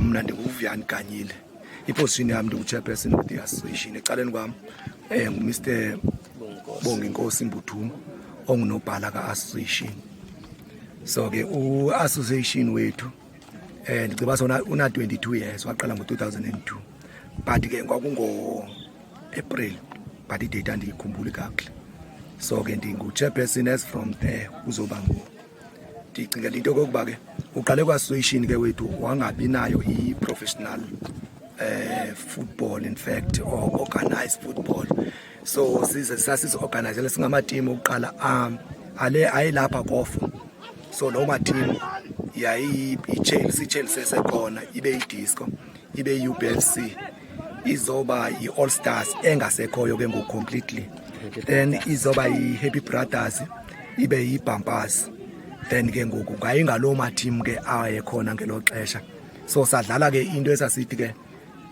Mna ndinguvuyani Ganyile. Iposition yami ngingu-chairperson of the association. Ecaleni kwami ngu-Mr. Bonginkosi Mbuthu ongunobhala ka-association. So-ke u-association wethu ndiceba sona una 22 years, waqala ngo-2002. But-ke kwakungo-April, but i-date andiyikhumbuli kakuhle. So-ke ndingu-chairperson as from there kuzoba ndicingela into kokuba-ke uqale kwa-association-ke wethu wangabi nayo i-professional football, in fact, or organized football. So sasizi-organizele singamatimu okuqala ayelapha kofu. So lo ma-team i-Chelsea sesekhona, ibe i-Disco, ibe i-UBFC, izoba i-All Stars engasekhoyo ke ngoku completely. Then izoba i-Happy Brothers, ibe i-Bumpers. Then ke ngoku ngayingalo ma-team ke ayekhona ngelo xesha. So sadlala ke into esasithi ke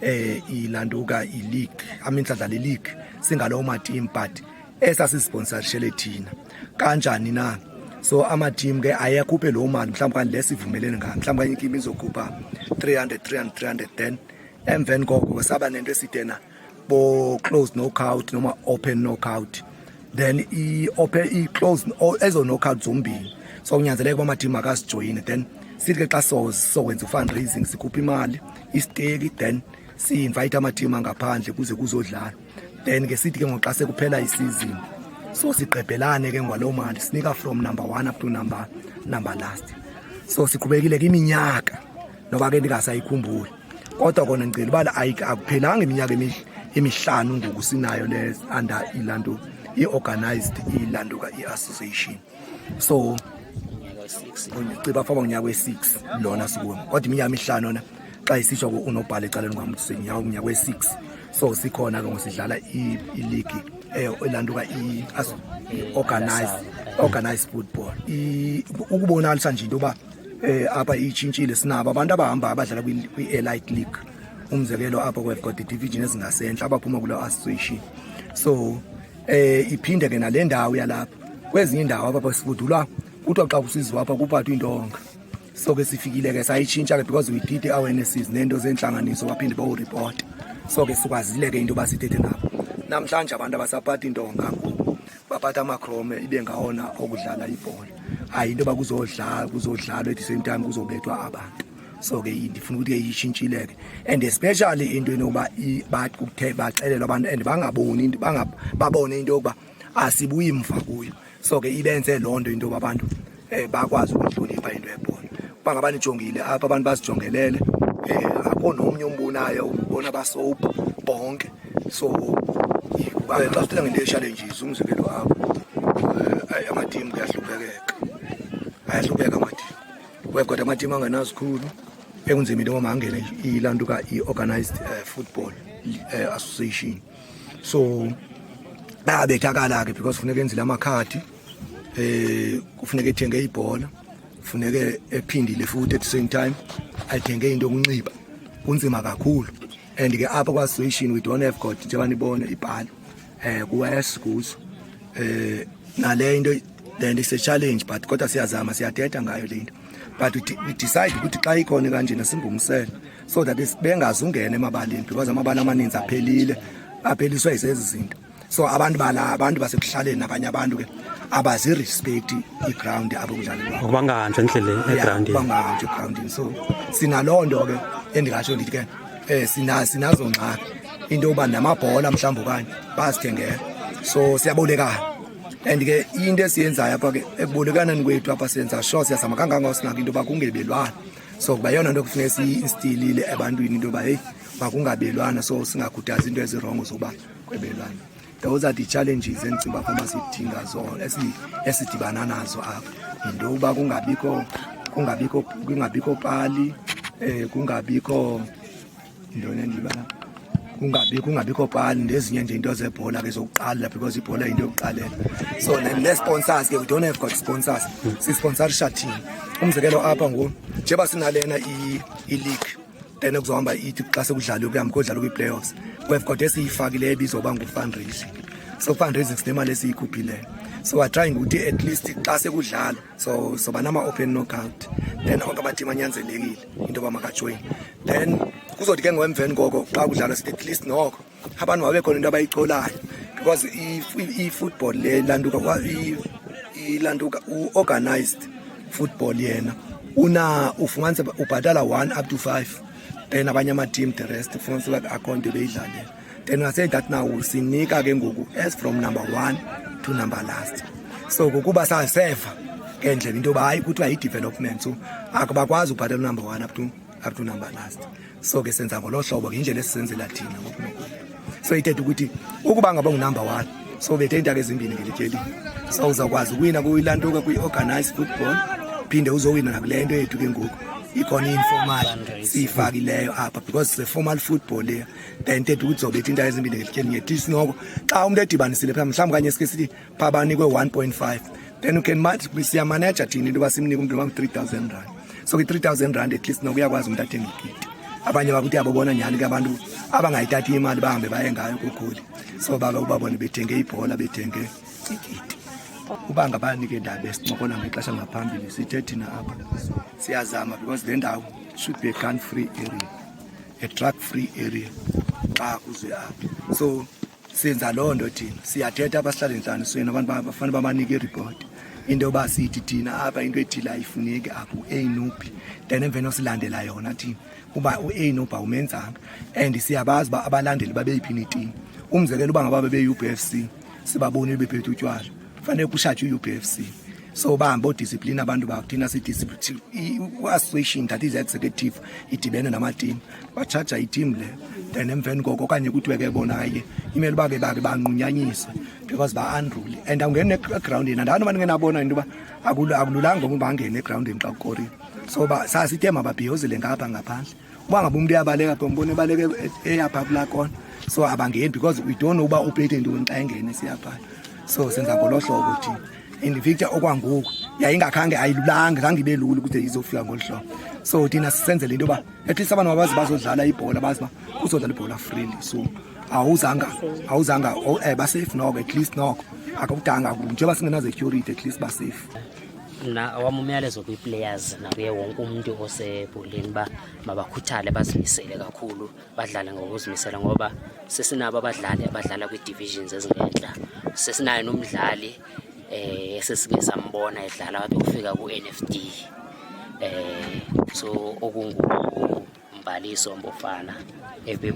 ilanduka i-league, sadlala i-league singalo ma-team, but esasisponsorshele thina kanjani na. So ama-team ke ayakhuphe lo mali mhlawumbe kanti lesivumelene ngayo, mhlawumbe kanye ikimu izokhupha 300 then emveni koko saba nento esithena bo-close knockout noma open knockout. Then i-close ezo knockout zombili, so kunyanzeleke kwama-team akasijoyine. Then sithi ke xa sokwenza u-fundraising sikhupha imali isteki, then si-invite ama-team angaphandle kuze kuzodlala. Then ke sithi ke ngoxa sekuphela isizini, so siqebhelane ke ngwalo mali, sinika from number 1 up to number last. So siqhubekile ke iminyaka noba ke ndingasayikhumbuli, kodwa kona ngicela uba akuphelanga iminyaka emihlanu ngoku sinayo le under ilanto i-organized ilanduka i-association. So ngicela faba ngonyaka we-6 lona sikuwo, kodwa iminyaka emihlanu yona xa isisho unobhala ecaleni kwami unyaka we-6. So sikhona ke ngosidlala i-league elanduka i-organized football. Ukubonakalisa nje into yoba apha itshintshile, sinabo abantu abahamba abadlala kwi-elite league. Umzekelo apha we've got the-division ezingasentla abaphuma kulo association. So iphinde ke nale ndawo yalapha kwezinye indawo apha sifudulwa kuthiwa xa kusiziwa apha kuphathwa intonga. So ke sifikile ke sayitshintsha ke because we did awarenesses nento zentlanganiso baphinde bawu-report. So ke sikwazile ke into basithethe nabo. Namhlanje abantu abasaphatha intonga ngoku baphatha amakhrome ibe ngawona okudlala ibhola, hayi into kuzodlalwa at the same time kuzobethwa abantu. So ke ndifuna ukuthi ke ishintshile ke, and especially into enokuba bakuthe baxelelwa abantu and babone into yokuba asibuyi mva kuyo. So ke ibenze loo nto into yoba abantu bakwazi ukuhlonipha into yebhola. Uba ngabani ijongile apha abantu bazijongelele, akho nomnye ombonayo, ubona basoap bonke. So xa sithetha ngento ye-challenges, umzekelo apho ama-team ayahlupheka ama-team. We've got ama-team angenazikhulu ekunzima into yoba angene ilantuka i-organized football association. So bayabethakala ke because funeka enzile amakhadi, kufuneka ethenge ibhola, funeka ephindile futhi at the same time ayithenge into yokunxiba, kunzima kakhulu. And ke apha kwa-association we don't have got njengoba nibone ibhalo ku-S kuzo nale into then is a challenge, but kodwa siyazama siyathetha ngayo le nto. But we decide ukuthi xa ikhona kanjena singumsele so that bengazi ungene emabaleni because amabali amaninzi apheliswa izezi zinto. So abantu basekuhlaleni nabanye abantu ke abazi-respect i-ground apho kudlalelwa bangahanjwa endleleni egroundini, bangahanjwa egroundini. So sinaloo nto ke endingatsho ndithi ke sinazo ngxaki into yoba namabhola mhlawumbi okanye bazithengela, so siyabolekana. And ke into esiyenzayo apha ke ekubolekaneni kwethu apha senza sure siyazama kangangoko sinako into yoba kungebelwana. So kuba yona nto kufuneka siyi-instilile ebantwini into yoba heyi makungabelwana, so singakhuthazi into ezirongo zokuba kwebelwana. Those are the challenges endicinga uba fama sidinga zona esidibana nazo apha, yinto yokuba kungabikho pali, kungabikho ntoni endibala, kungabikho pali ndezinye nje into zebhola ke zokuqala because ibhola into yokuqalela. So ne-sponsors ke we don't have got sponsors, si-sponsorsha thina. Umzekelo apha ngoku njeba sinalena i-league, then kuzohamba ithi xa sekudlalwe kudlalwa kwi-playoffs, we've got esiyifakile ebizwa uba ngu-fundraising. So fundraising sinemali esiyikhuphileyo, so we're trying ukuthi at least xa sekudlala so banama open knockout then onke ama-team anyanzelekile into bamakajoyini then kuzothi ke ngoemveni koko xa kudlala sithi at least noko abantu mabe khona into abayicolayo because i-football le ilanduka u-organized football yena ufumanise ubhatala 1 up to 5 then abanye ama-team the rest ufumanise uba akho nto beyidlalela then I say that now sinika ke ngoku as from number 1 to number last so kukuba saseva ngendlela into yoba hayi kuthiwa yi-development so akubakwazi ukubhatala number 1 up to number last so ke senza ngolo hlobo ke indlela esisenzela thina ngokunokuyo so ithetha ukuthi ukuba ngaba ngunumber 1 so bethe iintaka ezimbini ngelityelini so uzawukwazi ukuwina kuyilantuka kwi-organized football phinde uzowina nakule nto yethu ke ngoku ikhona i-informal siyifakileyo apha because it's a formal football leyo then ithetha ukuthi uzobetha iintaka ezimbini ngelityelini ngetisi noko xa umntu edibanisile phaa mhlawumbi kanye sike sithi phaa banikwe 1.5 then you can siyamaneja thina into yoba simnike umntu noba 3,000 rand so kwi-3,000 rand at least noko uyakwazi umntu athenga ikiti abanye bakuthi yabobona nyhani ke abantu abangayithathi imali bahambe baye ngayo kugoli so ubabone bethenge ibhola bethenge ikiti uba ngabani ke ndaba esincokola ngexesha ngaphambili sithe thina apha siyazama because le ndawo should be a gun free area a drug free area xa kuze apha so senza loo nto thina siyathetha apha sihlale entlanganisweni abantu bafanele babanike iripoti into yoba sithi thina apha into ethile ayifuneki apho u-A no-B then emveni silandela yona thina uba u-A no-B awumenzanga and siyabazi uba abalandeli babeyiphi nitini umzekelo uba ngaba bebe-UBFC sibabonile bephethe utywala fanele kushajwe i-UBFC so bahambe odiscipline abantu bakho thina i-association that is executive idibene namateam batshaja iteam le then emveni koko okanye kuthiwe ke bona ke imele uba ke bake banqunyanyiswe because ba-unruly and awungene egrawundini andani abantu ngenabona into yoba akululanga uba bangene egrawundini xa kukorile so sasithe mababhiyozele ngapha ngaphandle uba ngabe umntu uyabaleka pho mbone ebaleke eyapha kulaa kona so abangeni because we don't know uba uphethe ntoni xa engene siyaphayo so senza ngolo hlobo thina in Victor okwangoku yayingakhange ayilulanga zange ibe lula ukuthi izofika ngolu hlobo so thina sisenzele into yoba at least abantu abazi bazodlala ibhola bazi uba uzodlala ibhola freely so awuzanga basafe noko at least noko akudanga njengoba singenazo-security at least basafe wami umyalezo kwi-players nakuye wonke umuntu osebholeni uba mabakhuthale bazimisele kakhulu badlale ngokuzimisela ngoba sesinabo abadlali abadlala kwi-divisions ezingenhla sesinayo nomdlali esesike sambona edlala kade ukufika ku-NFD so okungumbaliso Mbofana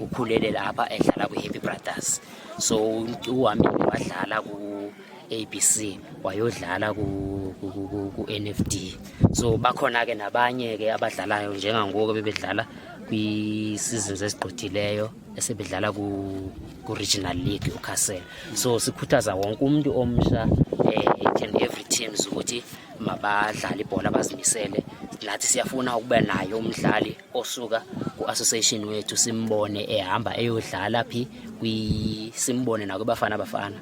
ukhulele lapha edlala kwi-Happy Brothers so uhambile wadlala ku-ABC wayodlala ku-NFD so bakhona ke nabanye ke abadlalayo njengangoku bebedlala kwi-seasons ezigqithileyo esebedlala ku-regional league uCastle so sikhuthaza wonke umuntu omsha each and every teams ukuthi mabadlale ibhola bazimisele nathi siyafuna ukuba nayo umdlali osuka ku-association wethu simbone ehamba eyodlala phi simbone nakwibafana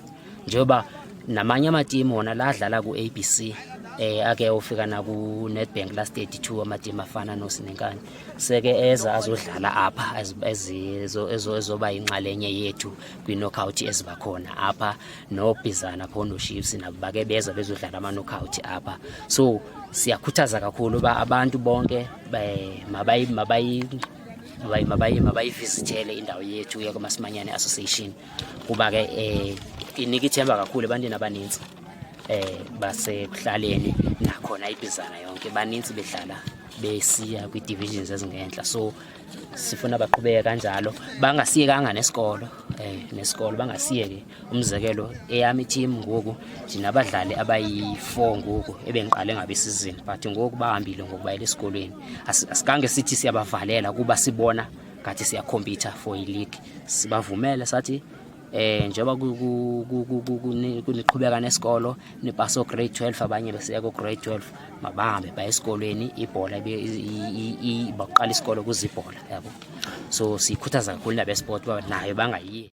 njengoba namanye amatimu wona la adlala ku-ABC ake ufika naku-Nedbank last 82 amatimu afana noSinenkani seke eza azodlala apha ezoba yinxalenye yethu kwi-knockout ezibakhona apha noBizana phondo Chiefs nabo bake beza bezodlala ama-knockout apha so siyakhuthaza kakhulu uba abantu bonke mabayivizithele indawo yethu yakwaMasimanyane Association kuba ke inika ithemba kakhulu ebantwini abaninzi basekuhlaleni nakhona iBizana yonke baninzi bedlala besiya kwi-divisions ezingenhla so sifuna baqhubeke kanjalo bangasiyekanga nesikolo bangasiyeki umzekelo eyami team ngoku ndinabadlali abayi-4 ngoku ebengiqale ngabe season but ngoku bahambile ngokubayela esikolweni asikange sithi siyabavalela kuba sibona ngathi siyakhompyutha for i-league sibavumele sathi njengoba kuniqhubeka nesikolo nipasa grade 12 abanye besiya ku grade 12 mabahambe baye esikolweni ibhola baqala isikolo kuzibhola yabo so sikhuthaza kakhulu nabesport nayo bangayiyi